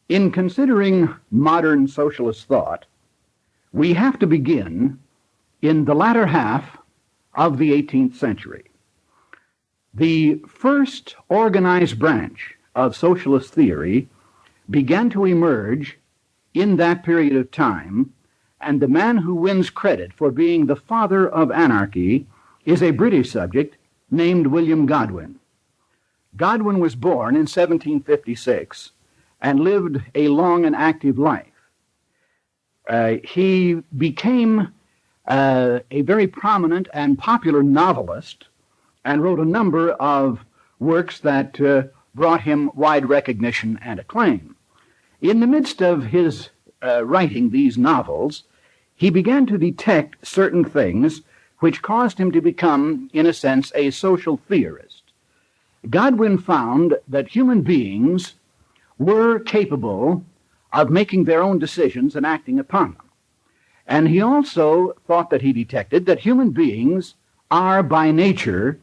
In considering modern socialist thought, we have to begin in the latter half of the 18th century. The first organized branch of socialist theory began to emerge in that period of time, and the man who wins credit for being the father of anarchy is a British subject named William Godwin. Godwin was born in 1756 and lived a long and active life. He became a very prominent and popular novelist and wrote a number of works that brought him wide recognition and acclaim. In the midst of his writing these novels, he began to detect certain things which caused him to become, in a sense, a social theorist. Godwin found that human beings were capable of making their own decisions and acting upon them. And he also thought that he detected that human beings are by nature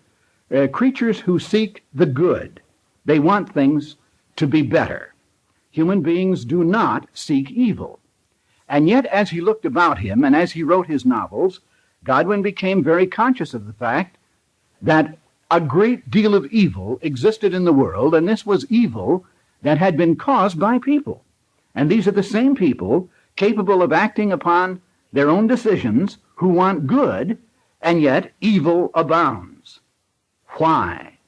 creatures who seek the good. They want things to be better. Human beings do not seek evil. And yet, as he looked about him and as he wrote his novels, Godwin became very conscious of the fact that a great deal of evil existed in the world, and this was evil that had been caused by people. And these are the same people capable of acting upon their own decisions who want good, and yet evil abounds. Why?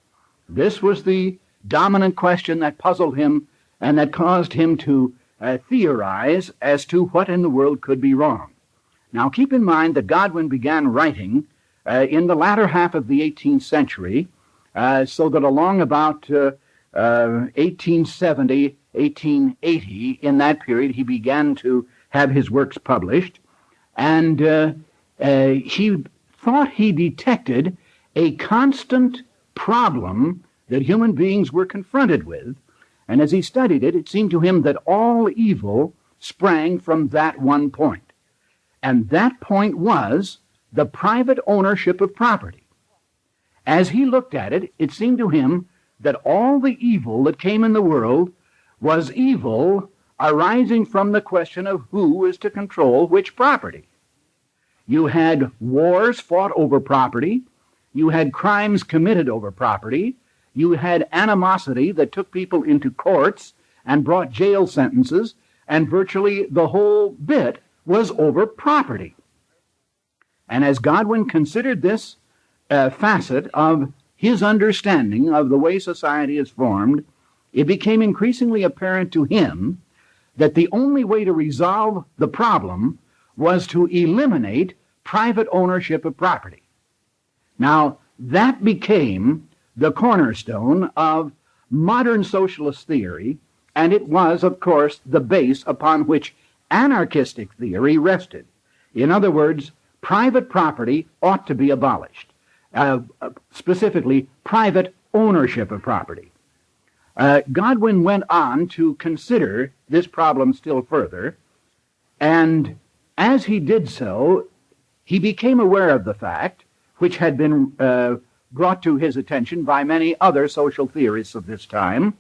This was the dominant question that puzzled him and that caused him to theorize as to what in the world could be wrong. Now keep in mind that Godwin began writing in the latter half of the 18th century, so that along about 1870, 1880, in that period, he began to have his works published, and he thought he detected a constant problem that human beings were confronted with, and as he studied it, it seemed to him that all evil sprang from that one point, and that point was the private ownership of property. As he looked at it, it seemed to him that all the evil that came in the world was evil arising from the question of who is to control which property. You had wars fought over property, you had crimes committed over property, you had animosity that took people into courts and brought jail sentences, and virtually the whole bit was over property. And as Godwin considered this facet of his understanding of the way society is formed, it became increasingly apparent to him that the only way to resolve the problem was to eliminate private ownership of property. Now, that became the cornerstone of modern socialist theory, and it was, of course, the base upon which anarchistic theory rested. In other words, private property ought to be abolished, specifically private ownership of property. Godwin went on to consider this problem still further, and as he did so, he became aware of the fact, which had been brought to his attention by many other social theorists of this time,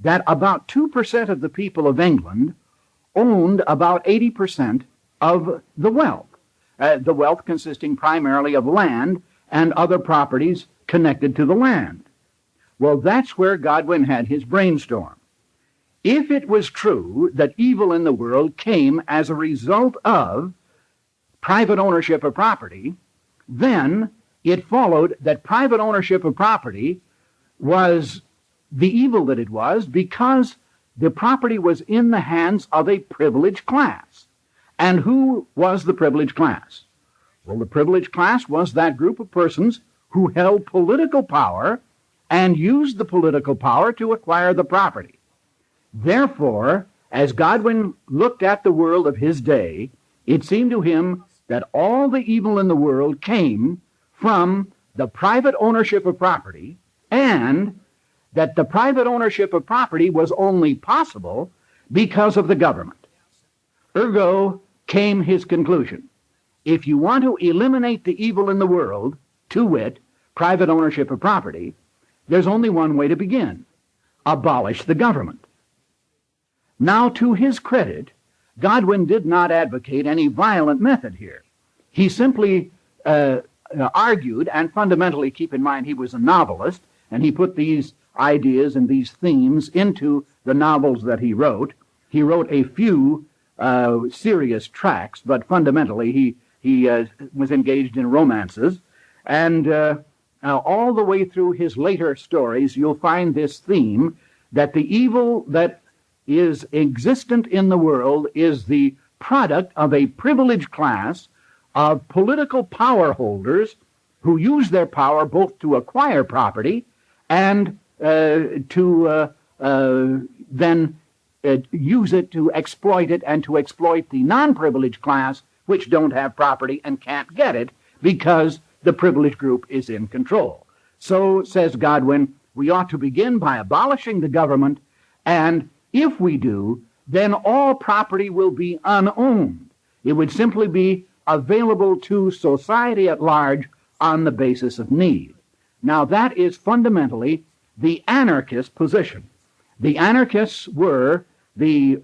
that about 2% of the people of England owned about 80% of the wealth consisting primarily of land and other properties connected to the land. Well, that's where Godwin had his brainstorm. If it was true that evil in the world came as a result of private ownership of property, then it followed that private ownership of property was the evil that it was because the property was in the hands of a privileged class. And who was the privileged class? Well, the privileged class was that group of persons who held political power and used the political power to acquire the property. Therefore, as Godwin looked at the world of his day, it seemed to him that all the evil in the world came from the private ownership of property, and that the private ownership of property was only possible because of the government. Ergo came his conclusion. If you want to eliminate the evil in the world, to wit, private ownership of property, there's only one way to begin: abolish the government. Now, to his credit, Godwin did not advocate any violent method here. He simply argued, and fundamentally, keep in mind, he was a novelist, and he put these ideas and these themes into the novels that he wrote. He wrote a few serious tracts, but fundamentally he was engaged in romances. And all the way through his later stories, you'll find this theme that the evil that is existent in the world is the product of a privileged class of political power holders who use their power both to acquire property and to then use it to exploit it and to exploit the non-privileged class which don't have property and can't get it because the privileged group is in control. So, says Godwin, we ought to begin by abolishing the government, and if we do, then all property will be unowned. It would simply be available to society at large on the basis of need. Now, that is fundamentally the anarchist position. The anarchists were the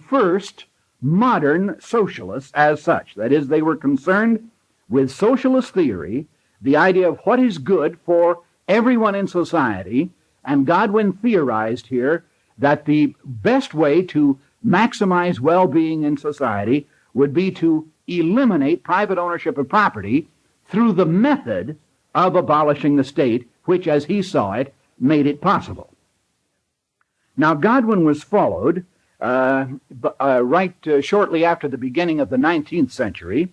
first modern socialists as such. That is, they were concerned with socialist theory, the idea of what is good for everyone in society, and Godwin theorized here that the best way to maximize well-being in society would be to eliminate private ownership of property through the method of abolishing the state, which, as he saw it, made it possible. Now, Godwin was followed shortly after the beginning of the 19th century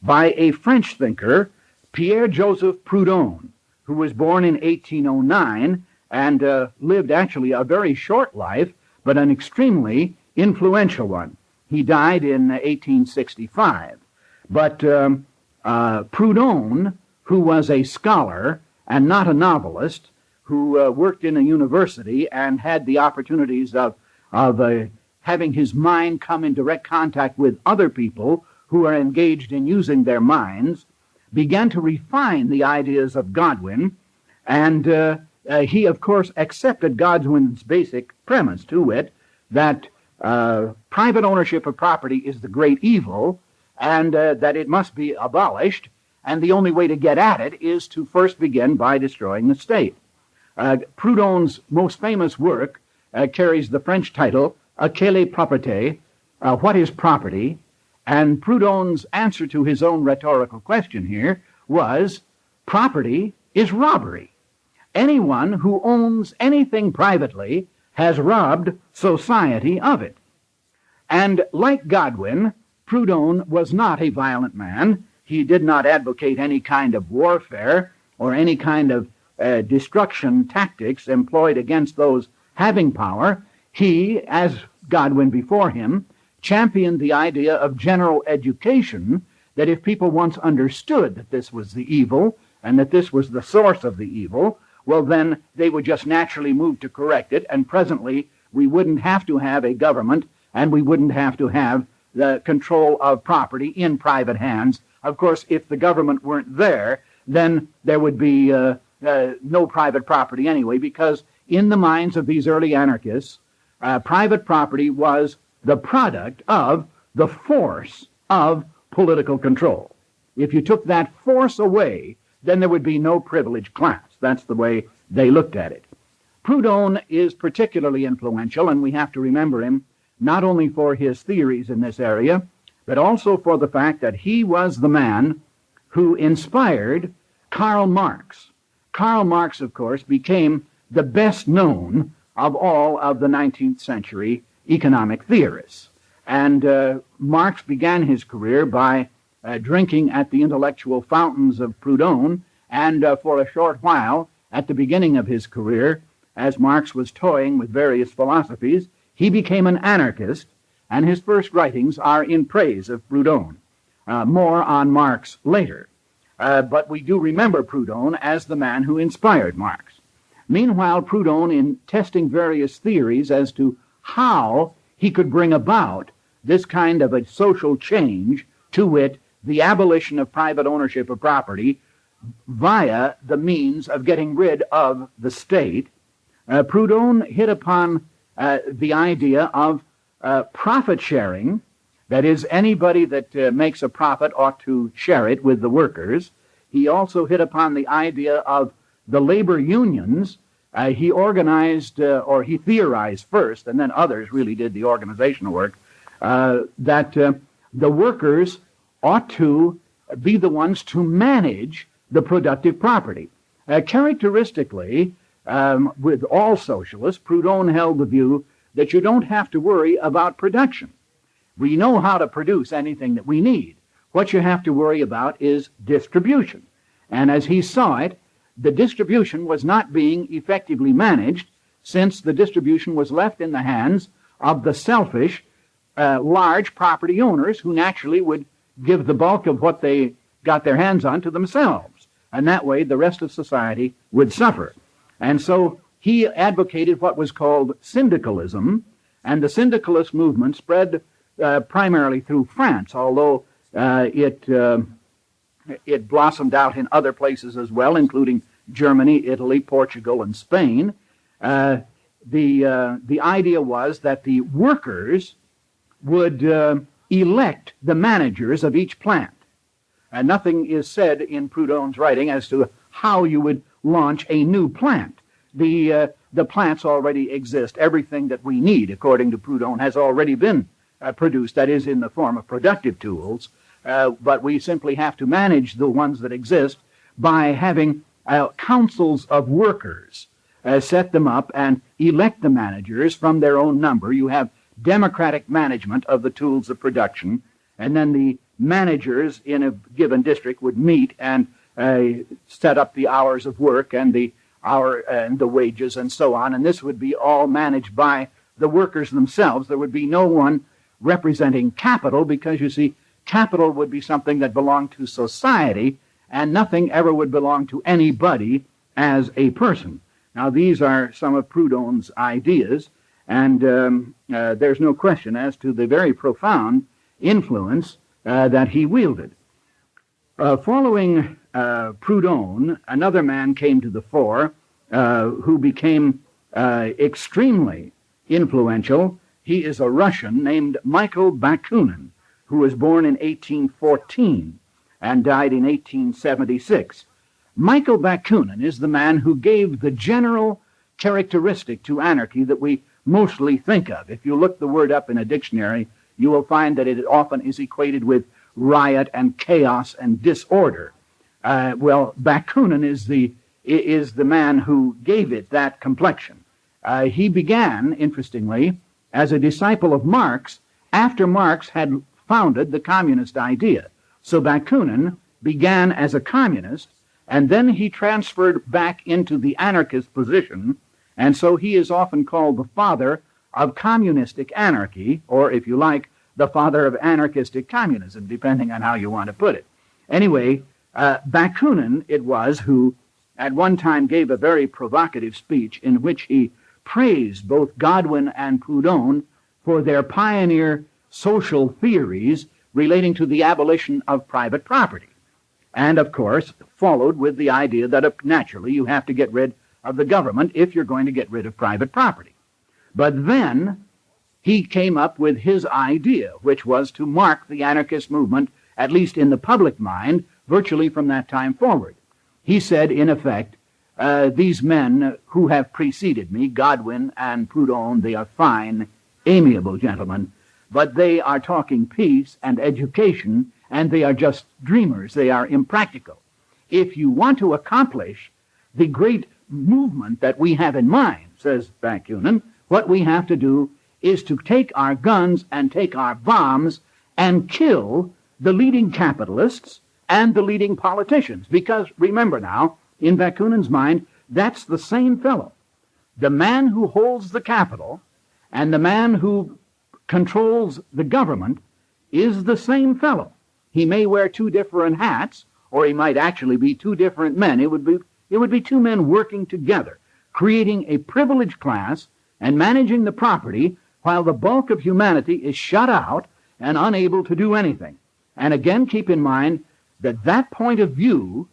by a French thinker, Pierre-Joseph Proudhon, who was born in 1809 and lived actually a very short life, but an extremely influential one. He died in 1865. But Proudhon, who was a scholar and not a novelist, who worked in a university and had the opportunities of having his mind come in direct contact with other people who are engaged in using their minds, began to refine the ideas of Godwin, and he, of course, accepted Godwin's basic premise, to wit, that private ownership of property is the great evil, and that it must be abolished, and the only way to get at it is to first begin by destroying the state. Proudhon's most famous work carries the French title, Quelle est propriété? What is property? And Proudhon's answer to his own rhetorical question here was, property is robbery. Anyone who owns anything privately has robbed society of it. And like Godwin, Proudhon was not a violent man. He did not advocate any kind of warfare or any kind of destruction tactics employed against those having power. He, as Godwin before him, championed the idea of general education, that if people once understood that this was the evil and that this was the source of the evil, well, then they would just naturally move to correct it, and presently we wouldn't have to have a government and we wouldn't have to have the control of property in private hands. Of course, if the government weren't there, then there would be no private property anyway, because in the minds of these early anarchists, private property was the product of the force of political control. If you took that force away, then there would be no privileged class. That's the way they looked at it. Proudhon is particularly influential, and we have to remember him not only for his theories in this area, but also for the fact that he was the man who inspired Karl Marx. Karl Marx, of course, became the best known of all of the 19th century economic theorists. And Marx began his career by drinking at the intellectual fountains of Proudhon, and for a short while, at the beginning of his career, as Marx was toying with various philosophies, he became an anarchist, and his first writings are in praise of Proudhon. More on Marx later. But we do remember Proudhon as the man who inspired Marx. Meanwhile, Proudhon, in testing various theories as to how he could bring about this kind of a social change, to wit, the abolition of private ownership of property via the means of getting rid of the state, Proudhon hit upon the idea of profit sharing, that is, anybody that makes a profit ought to share it with the workers. He also hit upon the idea of the labor unions. He organized, or he theorized first, and then others really did the organizational work, that the workers ought to be the ones to manage the productive property. Characteristically, with all socialists, Proudhon held the view that you don't have to worry about production. We know how to produce anything that we need. What you have to worry about is distribution. And as he saw it, the distribution was not being effectively managed, since the distribution was left in the hands of the selfish, large property owners, who naturally would give the bulk of what they got their hands on to themselves. And that way the rest of society would suffer. And so he advocated what was called syndicalism, and the syndicalist movement spread primarily through France, although it blossomed out in other places as well, including Germany, Italy, Portugal, and Spain. The idea was that the workers would elect the managers of each plant. And nothing is said in Proudhon's writing as to how you would launch a new plant. The plants already exist. Everything that we need, according to Proudhon, has already been produced, that is, in the form of productive tools. But we simply have to manage the ones that exist by having councils of workers, set them up and elect the managers from their own number. You have democratic management of the tools of production, and then the managers in a given district would meet and set up the hours of work and the wages and so on, and this would be all managed by the workers themselves. There would be no one representing capital, because, you see, capital would be something that belonged to society, and nothing ever would belong to anybody as a person. Now, these are some of Proudhon's ideas, and there's no question as to the very profound influence that he wielded. Following Proudhon, another man came to the fore who became extremely influential. He is a Russian named Mikhail Bakunin, who was born in 1814 and died in 1876. Mikhail Bakunin is the man who gave the general characteristic to anarchy that we mostly think of. If you look the word up in a dictionary, you will find that it often is equated with riot and chaos and disorder. Well, Bakunin is the man who gave it that complexion. He began, interestingly, as a disciple of Marx after Marx had founded the communist idea. So Bakunin began as a communist, and then he transferred back into the anarchist position, and so he is often called the father of communistic anarchy, or, if you like, the father of anarchistic communism, depending on how you want to put it. Anyway, Bakunin it was who at one time gave a very provocative speech in which he praised both Godwin and Proudhon for their pioneer social theories relating to the abolition of private property. And, of course, followed with the idea that naturally you have to get rid of the government if you're going to get rid of private property. But then he came up with his idea, which was to mark the anarchist movement, at least in the public mind, virtually from that time forward. He said, in effect, these men who have preceded me, Godwin and Proudhon, they are fine, amiable gentlemen, but they are talking peace and education, and they are just dreamers. They are impractical. If you want to accomplish the great movement that we have in mind, says Bakunin, what we have to do is to take our guns and take our bombs and kill the leading capitalists and the leading politicians. Because, remember now, in Bakunin's mind, that's the same fellow. The man who holds the capital and the man who controls the government is the same fellow. He may wear two different hats, or he might actually be two different men. It would be two men working together, creating a privileged class and managing the property while the bulk of humanity is shut out and unable to do anything. And again, keep in mind that that point of view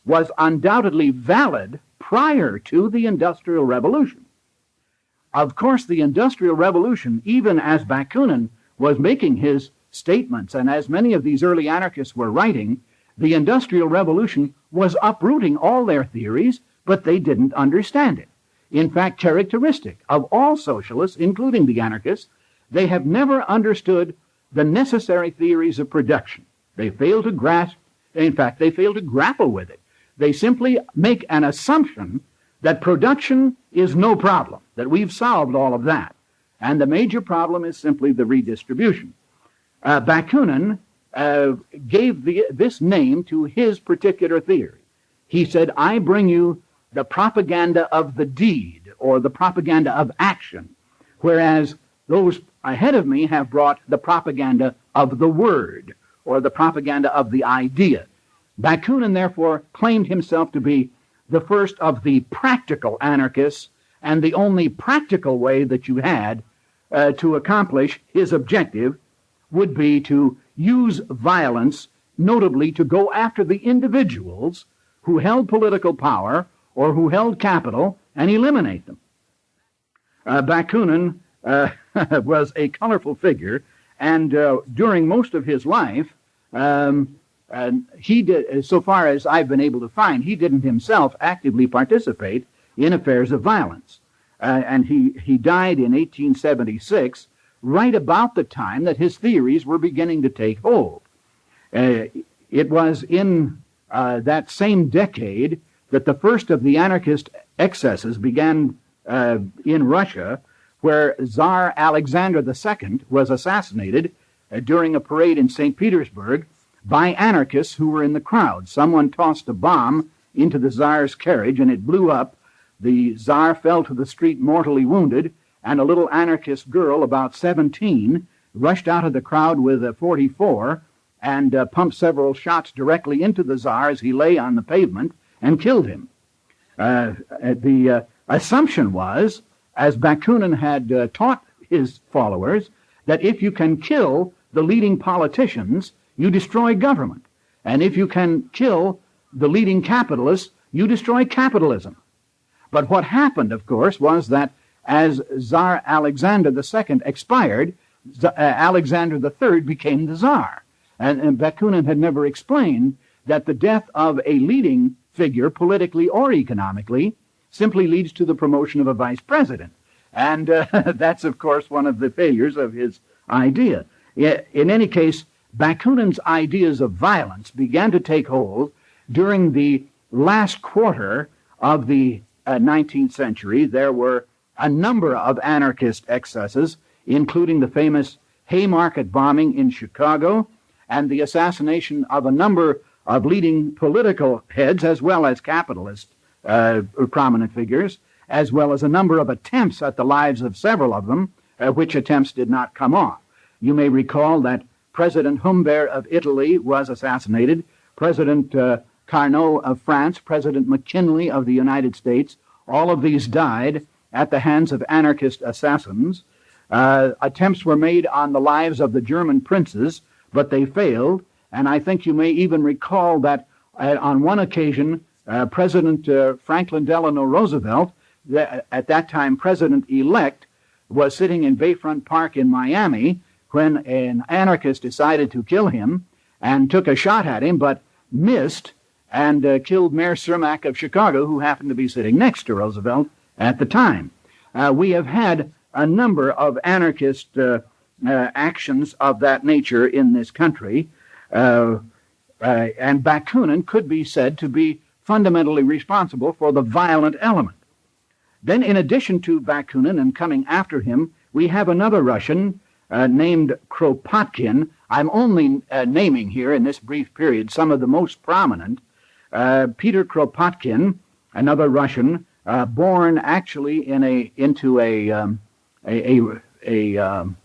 was undoubtedly valid prior to the Industrial Revolution. Of course, the Industrial Revolution, even as Bakunin was making his statements, and as many of these early anarchists were writing, the Industrial Revolution was uprooting all their theories, but they didn't understand it. In fact, characteristic of all socialists, including the anarchists, they have never understood the necessary theories of production. They fail to grasp, in fact, they fail to grapple with it. They simply make an assumption that production is no problem, that we've solved all of that. And the major problem is simply the redistribution. Bakunin gave this name to his particular theory. He said, I bring you the propaganda of the deed, or the propaganda of action, whereas those ahead of me have brought the propaganda of the word, or the propaganda of the idea. Bakunin, therefore, claimed himself to be the first of the practical anarchists, and the only practical way that you had to accomplish his objective would be to use violence, notably to go after the individuals who held political power or who held capital, and eliminate them. Bakunin was a colorful figure, and during most of his life, he did, so far as I've been able to find, he didn't himself actively participate in affairs of violence. And he died in 1876, right about the time that his theories were beginning to take hold. It was in that same decade that the first of the anarchist excesses began in Russia, where Tsar Alexander II was assassinated during a parade in St. Petersburg by anarchists who were in the crowd. Someone tossed a bomb into the Tsar's carriage, and it blew up. The Tsar fell to the street mortally wounded, and a little anarchist girl, about 17, rushed out of the crowd with a .44 and pumped several shots directly into the Tsar as he lay on the pavement and killed him. The assumption was, as Bakunin had taught his followers, that if you can kill the leading politicians, you destroy government. And if you can kill the leading capitalists, you destroy capitalism. But what happened, of course, was that as Tsar Alexander II expired, Alexander III became the Tsar. And Bakunin had never explained that the death of a leading figure, politically or economically, simply leads to the promotion of a vice president. And that's, of course, one of the failures of his idea. In any case, Bakunin's ideas of violence began to take hold during the last quarter of the 19th century. There were a number of anarchist excesses, including the famous Haymarket bombing in Chicago and the assassination of a number of leading political heads as well as capitalist prominent figures, as well as a number of attempts at the lives of several of them, which attempts did not come off. You may recall that President Humbert of Italy was assassinated, President Carnot of France, President McKinley of the United States. All of these died at the hands of anarchist assassins. Attempts were made on the lives of the German princes, but they failed. And I think you may even recall that on one occasion, President Franklin Delano Roosevelt, at that time president-elect, was sitting in Bayfront Park in Miami when an anarchist decided to kill him and took a shot at him, but missed and killed Mayor Cermak of Chicago, who happened to be sitting next to Roosevelt at the time. We have had a number of anarchist actions of that nature in this country, and Bakunin could be said to be fundamentally responsible for the violent element. Then, in addition to Bakunin and coming after him, we have another Russian named Kropotkin. I'm only naming here in this brief period some of the most prominent. Peter Kropotkin, another Russian, born actually into a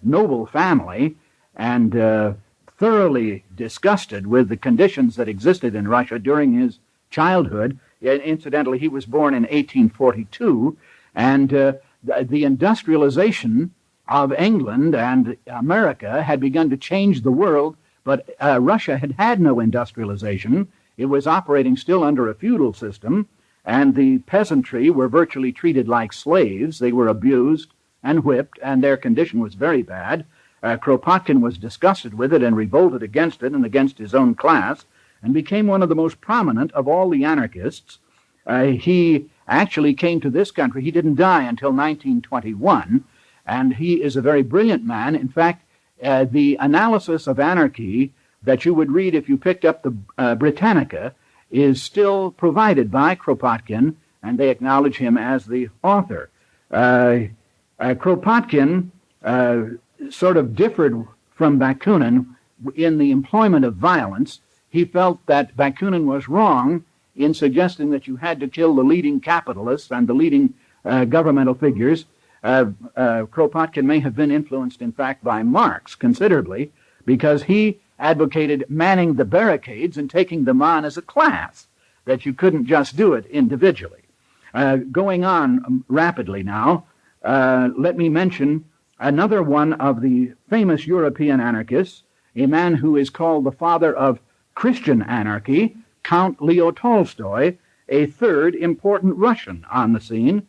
noble family, and thoroughly disgusted with the conditions that existed in Russia during his childhood. Incidentally, he was born in 1842, and the industrialization of England and America had begun to change the world, but Russia had had no industrialization. It was operating still under a feudal system, and the peasantry were virtually treated like slaves. They were abused, and whipped, and their condition was very bad. Kropotkin was disgusted with it and revolted against it and against his own class, and became one of the most prominent of all the anarchists. He actually came to this country. He didn't die until 1921, and he is a very brilliant man. In fact, the analysis of anarchy that you would read if you picked up the Britannica is still provided by Kropotkin, and they acknowledge him as the author. Kropotkin sort of differed from Bakunin in the employment of violence. He felt that Bakunin was wrong in suggesting that you had to kill the leading capitalists and the leading governmental figures. Kropotkin may have been influenced, in fact, by Marx considerably, because he advocated manning the barricades and taking them on as a class, that you couldn't just do it individually. Going on rapidly now, let me mention another one of the famous European anarchists, a man who is called the father of Christian anarchy, Count Leo Tolstoy, a third important Russian on the scene.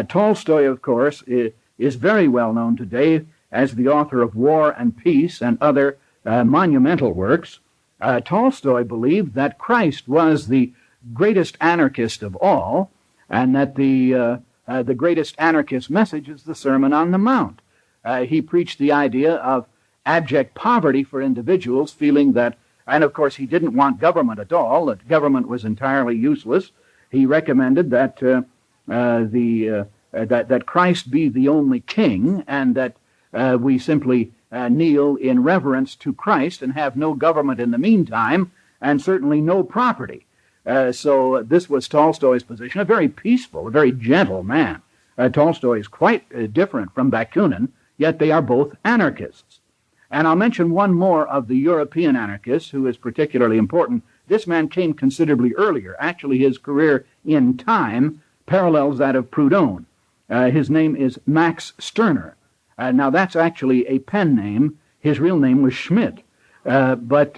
Tolstoy, of course, is very well known today as the author of War and Peace and other monumental works. Tolstoy believed that Christ was the greatest anarchist of all, and that the greatest anarchist message is the Sermon on the Mount. He preached the idea of abject poverty for individuals, feeling that, and of course he didn't want government at all, that government was entirely useless. He recommended that that Christ be the only king, and that we simply kneel in reverence to Christ and have no government in the meantime, and certainly no property. So this was Tolstoy's position, a very peaceful, a very gentle man. Tolstoy is quite different from Bakunin, yet they are both anarchists. And I'll mention one more of the European anarchists who is particularly important. This man came considerably earlier. Actually, his career in time parallels that of Proudhon. His name is Max Stirner. Now, that's actually a pen name. His real name was Schmidt. But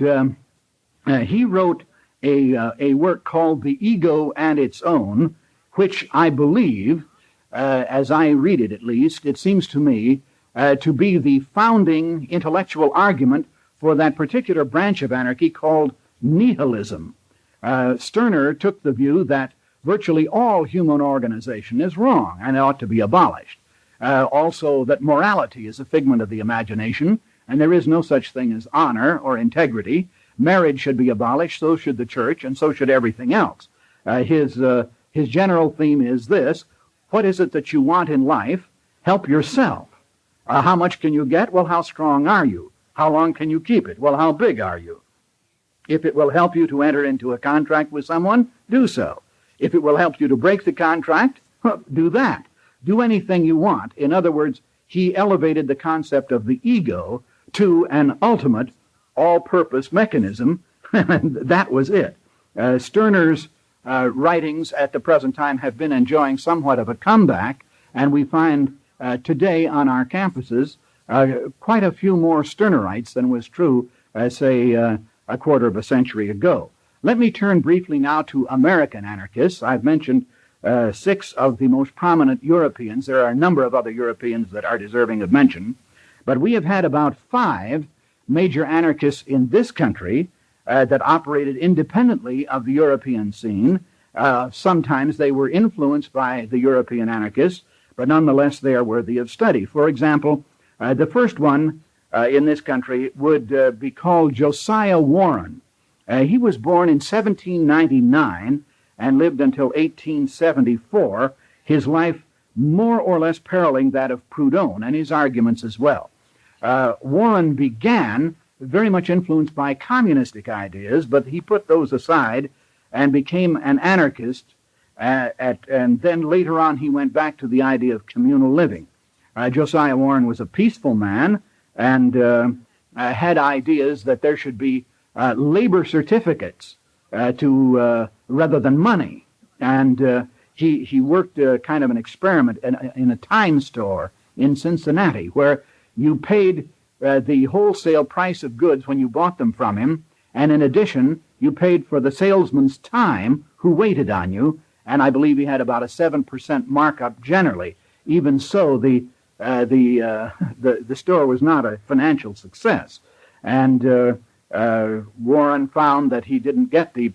he wrote a work called The Ego and Its Own, which I believe, as I read it at least, it seems to me to be the founding intellectual argument for that particular branch of anarchy called nihilism. Stirner took the view that virtually all human organization is wrong and ought to be abolished. Also that morality is a figment of the imagination, and there is no such thing as honor or integrity. Marriage should be abolished, so should the church, and so should everything else. His general theme is this: what is it that you want in life? Help yourself. How much can you get? Well, how strong are you? How long can you keep it? Well, how big are you? If it will help you to enter into a contract with someone, do so. If it will help you to break the contract, do that. Do anything you want. In other words, he elevated the concept of the ego to an ultimate all-purpose mechanism, and that was it. Stirner's writings at the present time have been enjoying somewhat of a comeback, and we find today on our campuses quite a few more Stirnerites than was true, say, a quarter of a century ago. Let me turn briefly now to American anarchists. I've mentioned 6 of the most prominent Europeans. There are a number of other Europeans that are deserving of mention, but we have had about 5 major anarchists in this country that operated independently of the European scene. Sometimes they were influenced by the European anarchists, but nonetheless they are worthy of study. For example, the first one in this country would be called Josiah Warren. He was born in 1799 and lived until 1874, his life more or less paralleling that of Proudhon and his arguments as well. Warren began very much influenced by communistic ideas, but he put those aside and became an anarchist, and then later on he went back to the idea of communal living. Josiah Warren was a peaceful man and had ideas that there should be labor certificates rather than money. And he worked kind of an experiment in a time store in Cincinnati where you paid the wholesale price of goods when you bought them from him, and in addition, you paid for the salesman's time who waited on you, and I believe he had about a 7% markup generally. Even so, the the store was not a financial success. And Warren found that he didn't get the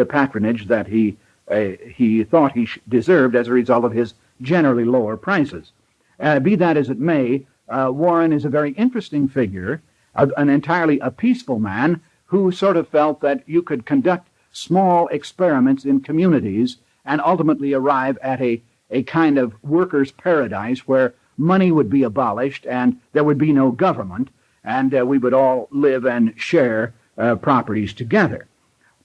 patronage that he thought he deserved as a result of his generally lower prices. Be that as it may, Warren is a very interesting figure, an entirely a peaceful man who sort of felt that you could conduct small experiments in communities and ultimately arrive at a kind of workers' paradise where money would be abolished and there would be no government, and we would all live and share properties together.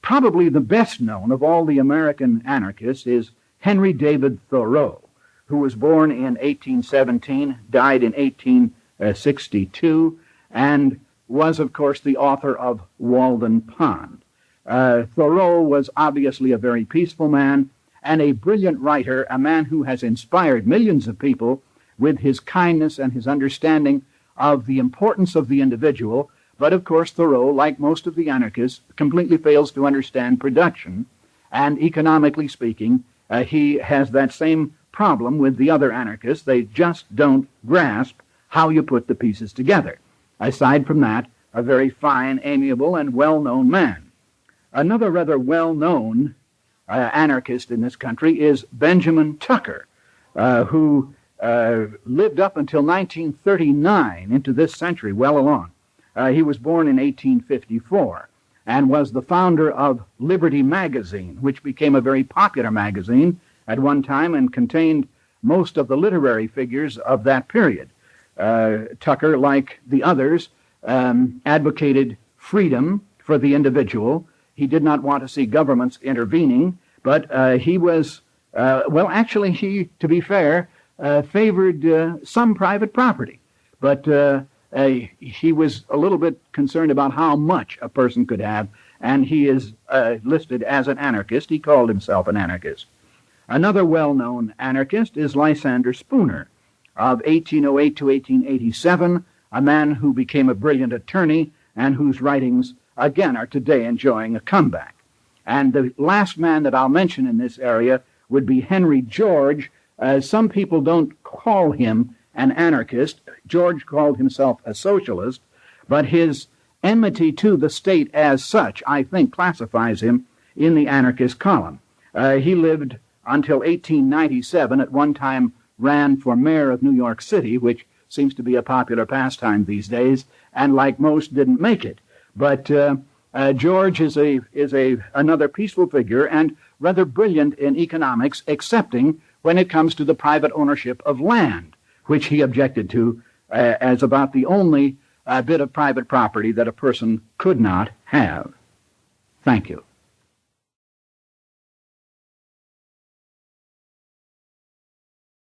Probably the best known of all the American anarchists is Henry David Thoreau, who was born in 1817, died in 1862, and was, of course, the author of Walden Pond. Thoreau was obviously a very peaceful man and a brilliant writer, a man who has inspired millions of people with his kindness and his understanding of the importance of the individual. But, of course, Thoreau, like most of the anarchists, completely fails to understand production, and economically speaking, he has that same problem with the other anarchists. They just don't grasp how you put the pieces together. Aside from that, a very fine, amiable, and well-known man. Another rather well-known anarchist in this country is Benjamin Tucker, who lived up until 1939, into this century, well along. He was born in 1854 and was the founder of Liberty magazine, which became a very popular magazine at one time and contained most of the literary figures of that period. Tucker, like the others, advocated freedom for the individual. He did not want to see governments intervening, but he was, he, to be fair, favored some private property. But he was a little bit concerned about how much a person could have, and he is listed as an anarchist. He called himself an anarchist. Another well-known anarchist is Lysander Spooner, of 1808 to 1887, a man who became a brilliant attorney and whose writings, again, are today enjoying a comeback. And the last man that I'll mention in this area would be Henry George. Some people don't call him an anarchist. George called himself a socialist, but his enmity to the state as such, I think, classifies him in the anarchist column. He lived until 1897, at one time ran for mayor of New York City, which seems to be a popular pastime these days, and like most, didn't make it. But George is another peaceful figure and rather brilliant in economics, excepting when it comes to the private ownership of land, which he objected to as about the only bit of private property that a person could not have. Thank you.